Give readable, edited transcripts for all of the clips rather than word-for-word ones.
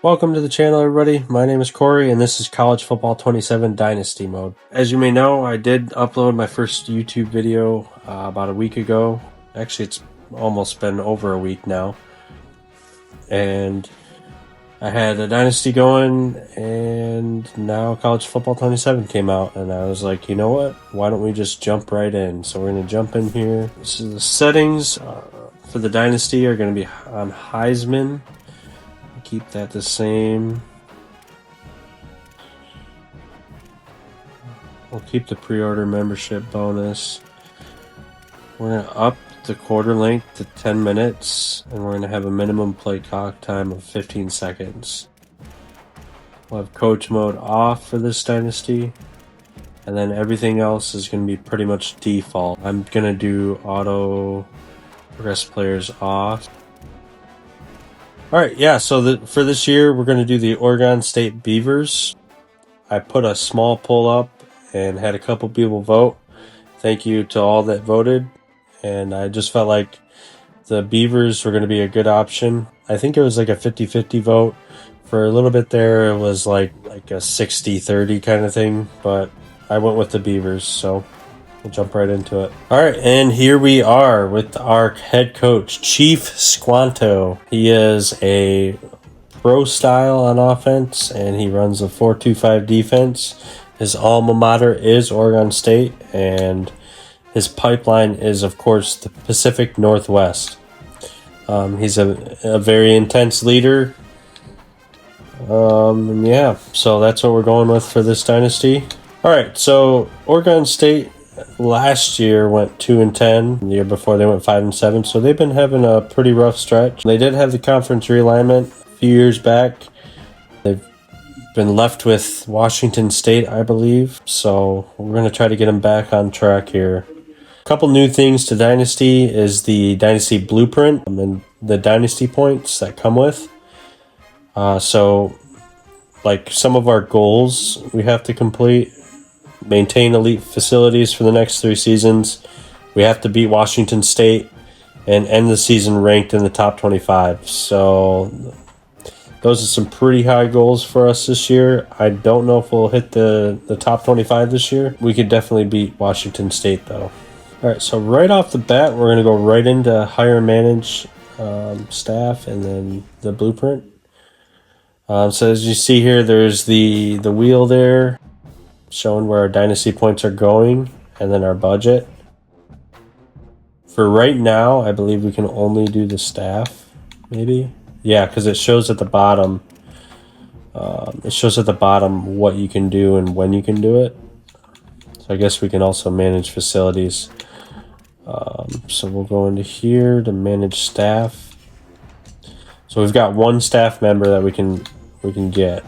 Welcome to the channel, everybody. My name is Corey, and this is College Football 27 Dynasty Mode. As you may know, I did upload my first YouTube video about a week ago. Actually, it's almost been over a week now. And I had a Dynasty going, and now College Football 27 came out, and I was like, you know what? Why don't we just jump right in? So we're going to jump in here. So the settings for the Dynasty are going to be on Heisman. Keep that the same. We'll keep the pre-order membership bonus. We're going to up the quarter length to 10 minutes, and we're going to have a minimum play clock time of 15 seconds. We'll have coach mode off for this Dynasty, and then everything else is going to be pretty much default. I'm going to do auto progress players off. Alright, yeah, so for this year, we're going to do the Oregon State Beavers. I put a small poll up and had a couple people vote. Thank you to all that voted. And I just felt like the Beavers were going to be a good option. I think it was like a 50-50 vote. For a little bit there, it was like a 60-30 kind of thing. But I went with the Beavers, so we'll jump right into it. All right, and here we are with our head coach, Chief Squanto. He is a pro style on offense, and he runs a 4-2-5 defense. His alma mater is Oregon State, and his pipeline is, of course, the Pacific Northwest. He's a very intense leader. Yeah, so that's what we're going with for this Dynasty. All right, so Oregon State last year went 2-10. The year before they went 5-7. So they've been having a pretty rough stretch. They did have the conference realignment a few years back. They've been left with Washington State, I believe. So we're going to try to get them back on track here. A couple new things to Dynasty is the Dynasty Blueprint and the Dynasty points that come with. So like some of our goals we have to complete. Maintain elite facilities for the next 3 seasons. We have to beat Washington State and end the season ranked in the top 25. So those are some pretty high goals for us this year. I don't know if we'll hit the top 25 this year. We could definitely beat Washington State, though. All right, so right off the bat, we're going to go right into hire and manage staff and then the blueprint. So as you see here, there's the wheel there, showing where our dynasty points are going, and then our budget. For right now, I believe we can only do the staff, maybe. Yeah, because it shows at the bottom. It shows at the bottom what you can do and when you can do it. So I guess we can also manage facilities. So we'll go into here to manage staff. So we've got one staff member that we can get.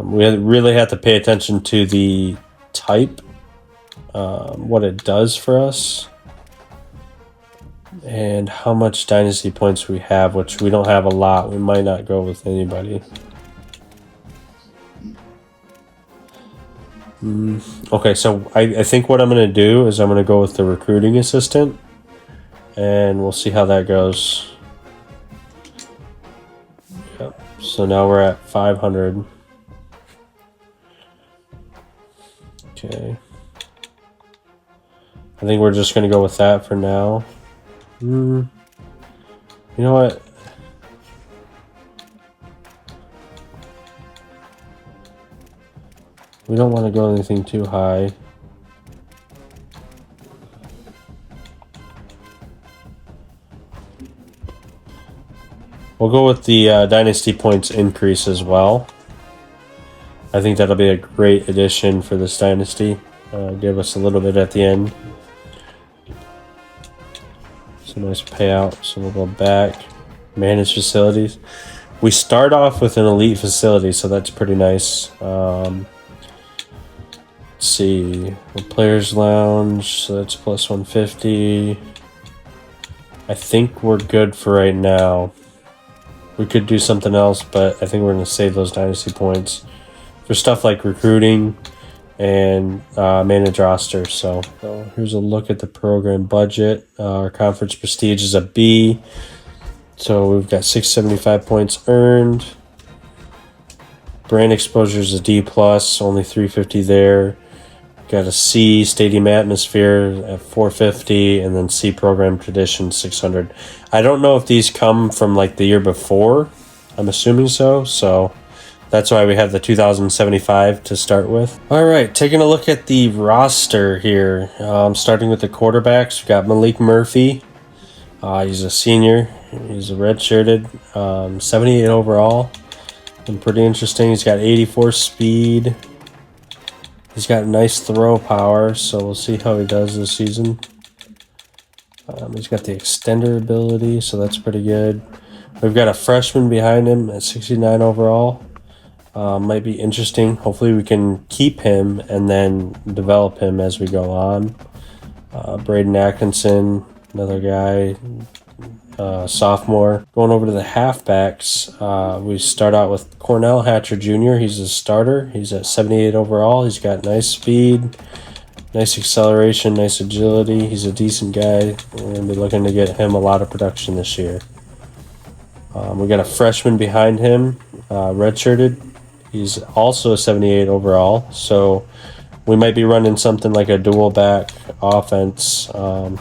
We really have to pay attention to the type, what it does for us, and how much dynasty points we have, which we don't have a lot. We might not go with anybody. Okay, so I think what I'm going to do is I'm going to go with the recruiting assistant, and we'll see how that goes. Yep. So now we're at 500. Okay. I think we're just going to go with that for now. You know what? We don't want to go anything too high. We'll go with the dynasty points increase as well. I think that'll be a great addition for this dynasty. Give us a little bit at the end. It's a nice payout. So we'll go back. Manage facilities. We start off with an elite facility, so that's pretty nice. Let's see. The players lounge, so that's plus 150. I think we're good for right now. We could do something else, but I think we're going to save those dynasty points for stuff like recruiting and manage roster. So here's a look at the program budget. Our conference prestige is a B. So we've got 675 points earned. Brand exposure is a D+, only 350 there. Got a C, Stadium Atmosphere at 450, and then C Program Tradition 600. I don't know if these come from like the year before. I'm assuming so. So that's why we have the 2075 to start with. All right, taking a look at the roster here. Starting with the quarterbacks, we've got Malik Murphy. He's a senior. He's a redshirted, 78 overall. And pretty interesting. He's got 84 speed. He's got nice throw power, so we'll see how he does this season. He's got the extender ability, so that's pretty good. We've got a freshman behind him at 69 overall. Might be interesting. Hopefully we can keep him and then develop him as we go on. Braden Atkinson, another guy, sophomore. Going over to the halfbacks, we start out with Cornell Hatcher Jr. He's a starter. He's at 78 overall. He's got nice speed, nice acceleration, nice agility. He's a decent guy. We're going to be looking to get him a lot of production this year. We got a freshman behind him, redshirted. He's also a 78 overall, so we might be running something like a dual back offense,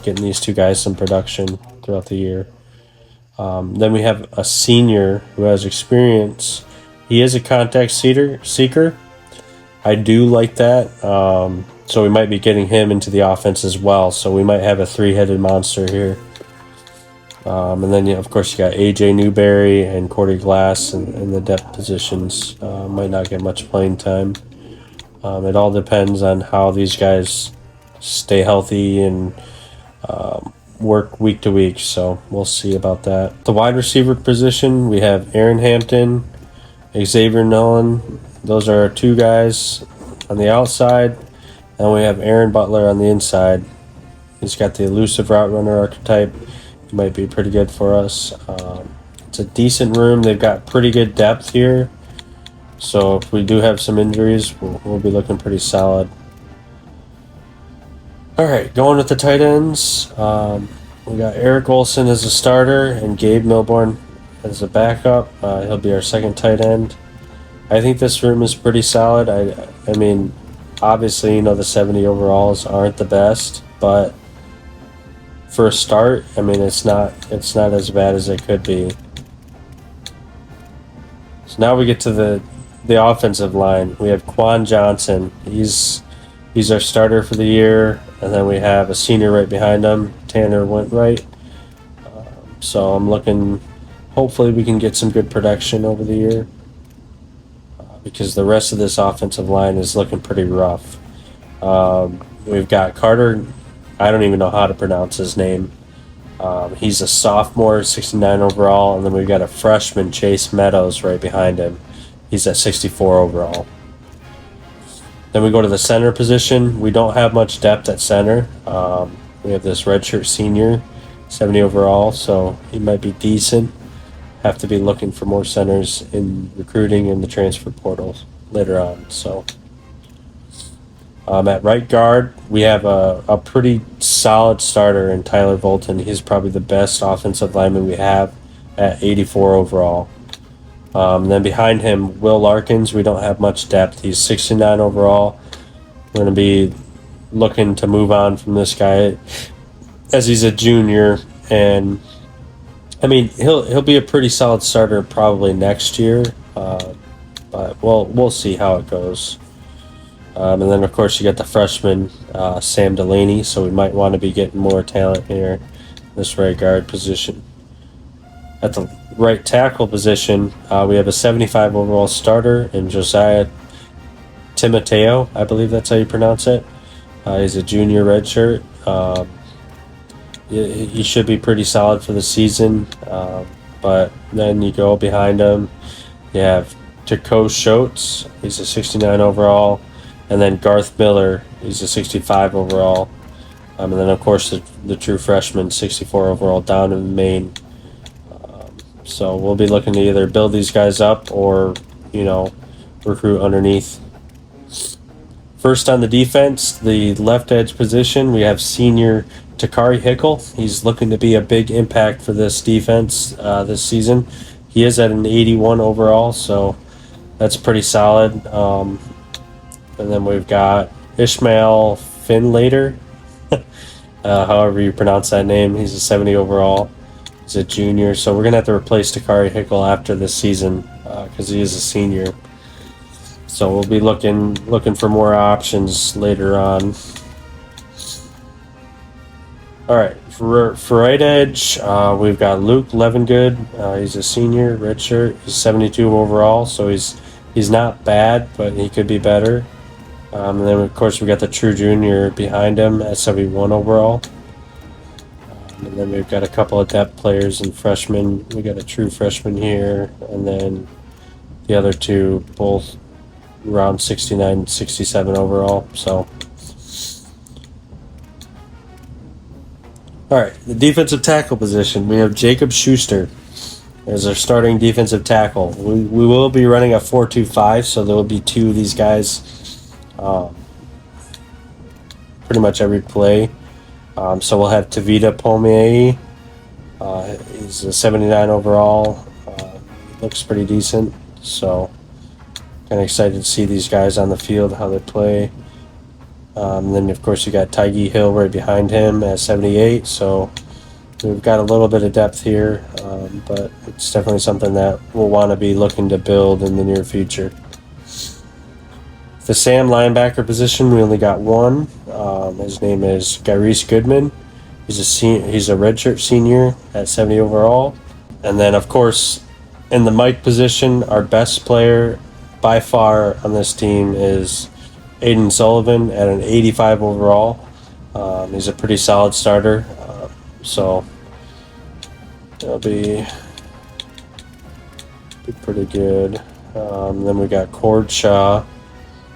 getting these two guys some production throughout the year. Then we have a senior who has experience. He is a contact seeker. I do like that. So we might be getting him into the offense as well. So we might have a three-headed monster here. And then, of course, you got AJ Newberry and Cordy Glass in the depth positions. Might not get much playing time. It all depends on how these guys stay healthy and work week to week, so we'll see about that. The wide receiver position, we have Aaron Hampton, Xavier Nolan. Those are our two guys on the outside, and we have Aaron Butler on the inside. He's got the elusive route runner archetype. He might be pretty good for us. It's a decent room. They've got pretty good depth here, so if we do have some injuries, we'll be looking pretty solid. All right, going with the tight ends, we got Eric Olson as a starter and Gabe Milborn as a backup. He'll be our second tight end. I think this room is pretty solid. I mean, obviously, the 70 overalls aren't the best, but for a start, I mean, it's not as bad as it could be. So now we get to the offensive line. We have Quan Johnson. He's our starter for the year. And then we have a senior right behind him, Tanner Wentwright. So I'm looking, hopefully we can get some good production over the year, because the rest of this offensive line is looking pretty rough. We've got Carter, I don't even know how to pronounce his name. He's a sophomore, 69 overall, and then we've got a freshman, Chase Meadows, right behind him. He's at 64 overall. Then we go to the center position. We don't have much depth at center. We have this redshirt senior, 70 overall, so he might be decent. Have to be looking for more centers in recruiting in the transfer portals later on. So at right guard, we have a pretty solid starter in Tyler Volton. He's probably the best offensive lineman we have at 84 overall. Then behind him, Will Larkins. We don't have much depth. He's 69 overall. We're going to be looking to move on from this guy as he's a junior. And, I mean, he'll be a pretty solid starter probably next year. But we'll see how it goes. And then, of course, you got the freshman, Sam Delaney. So we might want to be getting more talent here in this right guard position. At the right tackle position, we have a 75 overall starter in Josiah Timoteo. I believe that's how you pronounce it. He's a junior redshirt. He should be pretty solid for the season. But then you go behind him, you have Jaco Schultz. He's a 69 overall. And then Garth Miller. He's a 65 overall. And then, of course, the true freshman, 64 overall, down in Maine. So we'll be looking to either build these guys up or, recruit underneath. First on the defense, the left edge position, we have senior Takari Hickel. He's looking to be a big impact for this defense this season. He is at an 81 overall, so that's pretty solid. And then we've got Ishmael Finlater, however you pronounce that name. He's a 70 overall. He's a junior, so we're going to have to replace Takari Hickel after this season because he is a senior. So we'll be looking for more options later on. All right, for right edge, we've got Luke Levengood. He's a senior, redshirt. He's 72 overall, so he's not bad, but he could be better. And then of course we got the true junior behind him at 71 overall. And then we've got a couple of depth players and freshmen. We got a true freshman here, and then the other two both around 69, 67 overall. So, all right, the defensive tackle position. We have Jacob Schuster as our starting defensive tackle. We will be running a 4-2-5, so there will be two of these guys pretty much every play. So we'll have Tavita Pomei. He's a 79 overall. Looks pretty decent. So kind of excited to see these guys on the field, how they play. And then, of course, you got Tyge Hill right behind him at 78. So we've got a little bit of depth here, but it's definitely something that we'll want to be looking to build in the near future. The Sam linebacker position, we only got one. His name is Gyrese Goodman. He's a redshirt senior at 70 overall. And then, of course, in the Mike position, our best player by far on this team is Aiden Sullivan at an 85 overall. He's a pretty solid starter, so it'll be pretty good. Then we got Cord Shaw,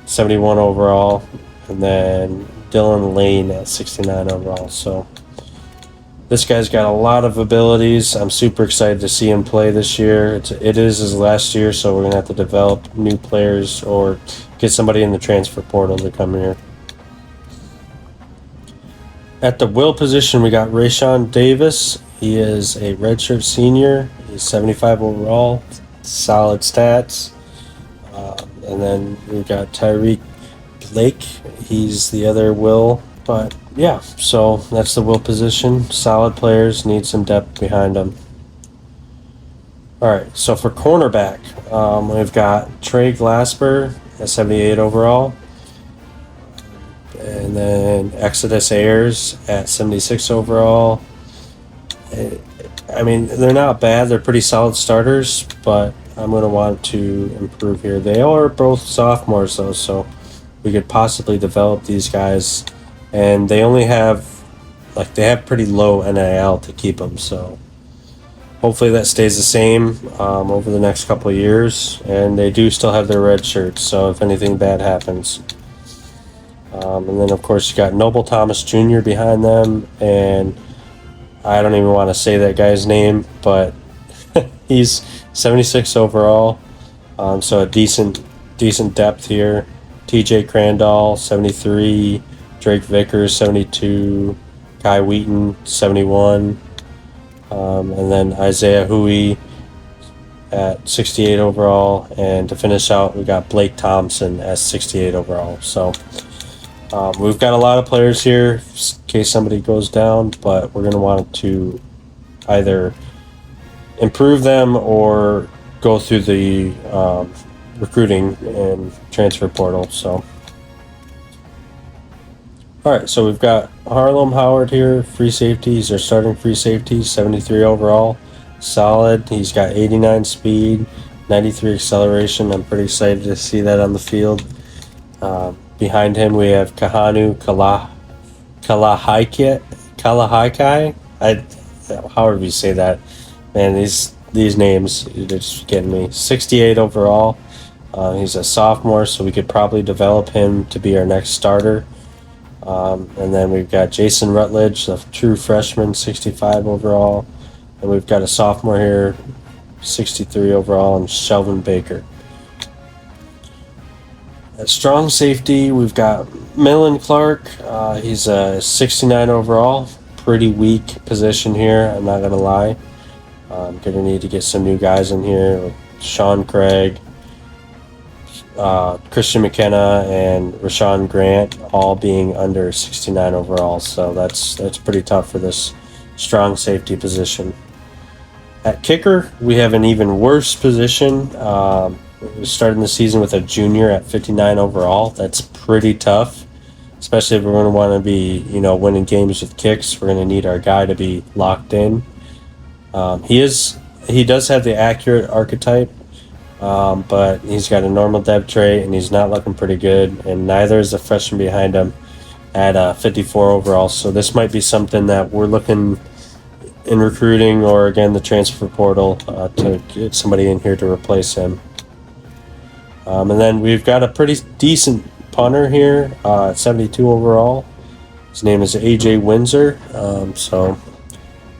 71 overall, and then Dylan Lane at 69 overall. So this guy's got a lot of abilities. I'm super excited to see him play this year. It is his last year, so we're going to have to develop new players or get somebody in the transfer portal to come here. At the will position, we got Rayshawn Davis. He is a redshirt senior. He's 75 overall. Solid stats. And then we've got Tyreek Blake. He's the other will. But yeah, so that's the will position. Solid players, need some depth behind them. All right, so for cornerback, we've got Trey Glasper at 78 overall. And then Exodus Ayers at 76 overall. I mean, they're not bad. They're pretty solid starters, but I'm going to want to improve here. They are both sophomores, though, so we could possibly develop these guys. And they only have, they have pretty low NIL to keep them, so hopefully that stays the same over the next couple of years. And they do still have their red shirts, so if anything bad happens. And then, of course, you got Noble Thomas Jr. behind them, and I don't even want to say that guy's name, but he's 76 overall, so a decent depth here. TJ Crandall, 73, Drake Vickers, 72, Kai Wheaton, 71, and then Isaiah Hui at 68 overall, and to finish out, we got Blake Thompson at 68 overall. So we've got a lot of players here in case somebody goes down, but we're going to want to either improve them or go through the recruiting and transfer portal. So, all right, so we've got Harlem Howard here, free safety. He's our starting free safety, 73 overall, solid. He's got 89 speed, 93 acceleration. I'm pretty excited to see that on the field. Behind him, we have Kahanu Kalahaikai. However you say that. Man, these names, they're just getting me. 68 overall. He's a sophomore, so we could probably develop him to be our next starter. And then we've got Jason Rutledge, the true freshman, 65 overall. And we've got a sophomore here, 63 overall, and Shelvin Baker. At strong safety, we've got Millen Clark. He's a 69 overall. pretty weak position here. I'm not gonna lie. I'm gonna need to get some new guys in here, like Sean Craig, Christian McKenna, and Rashawn Grant, all being under 69 overall. So that's pretty tough for this strong safety position. At kicker, we have an even worse position. We're starting the season with a junior at 59 overall. That's pretty tough, especially if we're going to want to be, winning games with kicks. We're going to need our guy to be locked in. He does have the accurate archetype, but he's got a normal depth trait, and he's not looking pretty good. And neither is the freshman behind him at 54 overall. So this might be something that we're looking in recruiting, or again the transfer portal, to get somebody in here to replace him. And then we've got a pretty decent punter here at 72 overall. His name is AJ Windsor. So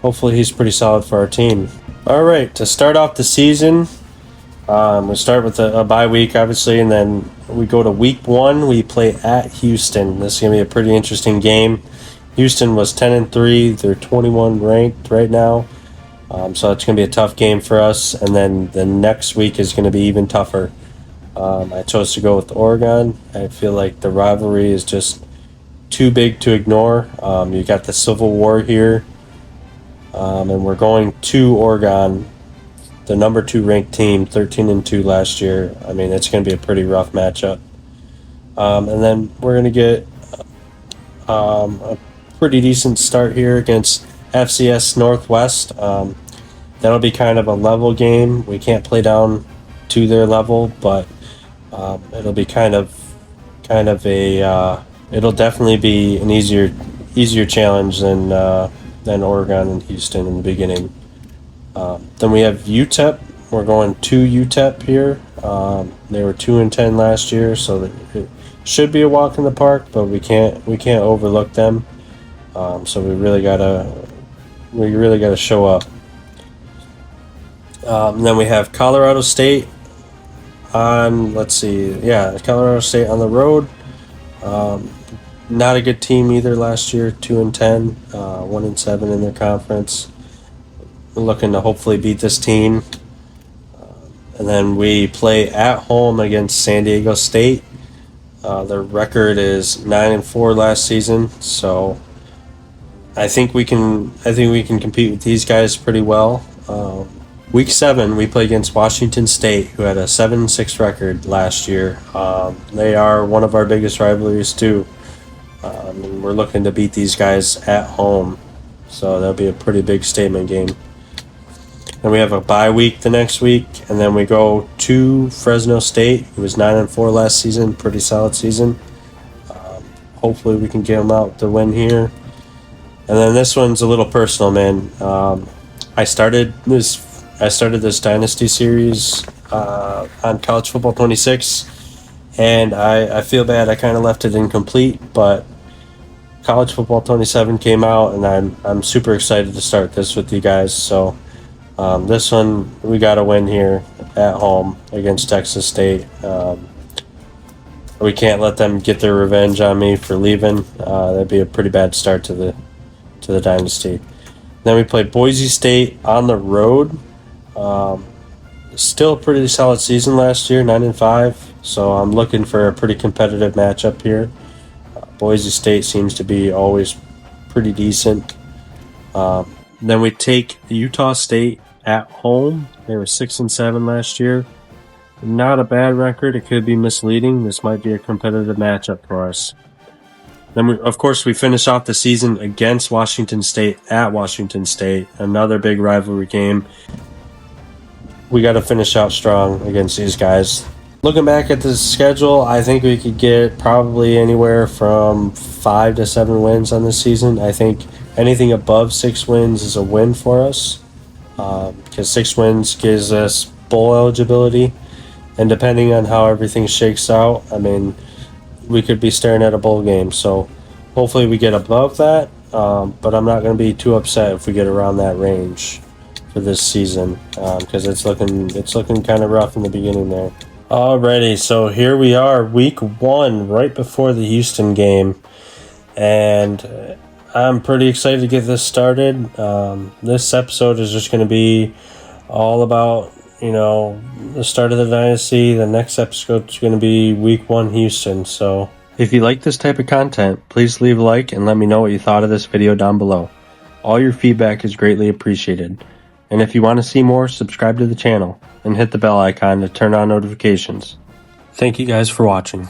hopefully he's pretty solid for our team. All right, to start off the season, we start with a bye week, obviously, and then we go to week 1. We play at Houston. This is going to be a pretty interesting game. Houston was 10-3. They're 21 ranked right now. So it's going to be a tough game for us. And then the next week is going to be even tougher. I chose to go with Oregon. I feel like the rivalry is just too big to ignore. You got the Civil War here. And we're going to Oregon, the number 2 ranked team, 13-2 last year. I mean, it's going to be a pretty rough matchup. And then we're going to get a pretty decent start here against FCS Northwest. That'll be kind of a level game. We can't play down to their level, but it'll be kind of a it'll definitely be an easier challenge than Oregon and Houston in the beginning. Then we have UTEP. We're going to UTEP here. They were 2-10 last year, so it should be a walk in the park, but we can't overlook them. So we really gotta show up. And then we have Colorado State on. Colorado State on the road. Not a good team either last year. 2-10, 1-7 in their conference. We're looking to hopefully beat this team. And then we play at home against San Diego State. Their record is 9-4 last season, so I think we can compete with these guys pretty well. Week 7, we play against Washington State, who had a 7-6 record last year. They are one of our biggest rivalries too, and we're looking to beat these guys at home, so that'll be a pretty big statement game. Then we have a bye week the next week, and then we go to Fresno State, who was 9-4 last season, pretty solid season. Hopefully we can get them out to win here. And then this one's a little personal, man. I started this Dynasty series on College Football 26, and I feel bad. I kind of left it incomplete, but College Football 27 came out, and I'm super excited to start this with you guys. So this one, we got to win here at home against Texas State. We can't let them get their revenge on me for leaving. That'd be a pretty bad start to the Dynasty. Then we play Boise State on the road. Still a pretty solid season last year, 9-5. So I'm looking for a pretty competitive matchup here. Boise State seems to be always pretty decent. Then we take Utah State at home. They were 6-7 last year. Not a bad record. It could be misleading. This might be a competitive matchup for us. Then, of course, we finish off the season against Washington State at Washington State. Another big rivalry game. We got to finish out strong against these guys. Looking back at the schedule, I think we could get probably anywhere from 5 to 7 wins on this season. I think anything above 6 wins is a win for us, because 6 wins gives us bowl eligibility. And depending on how everything shakes out, I mean, we could be staring at a bowl game. So hopefully we get above that, but I'm not going to be too upset if we get around that range for this season, because it's looking kind of rough in the beginning there. Alrighty, so here we are, week 1, right before the Houston game, and I'm pretty excited to get this started. This episode is just going to be all about, the start of the dynasty. The next episode is going to be week 1 Houston. So if you like this type of content, please leave a like and let me know what you thought of this video down below. All your feedback is greatly appreciated. And if you want to see more, subscribe to the channel and hit the bell icon to turn on notifications. Thank you guys for watching.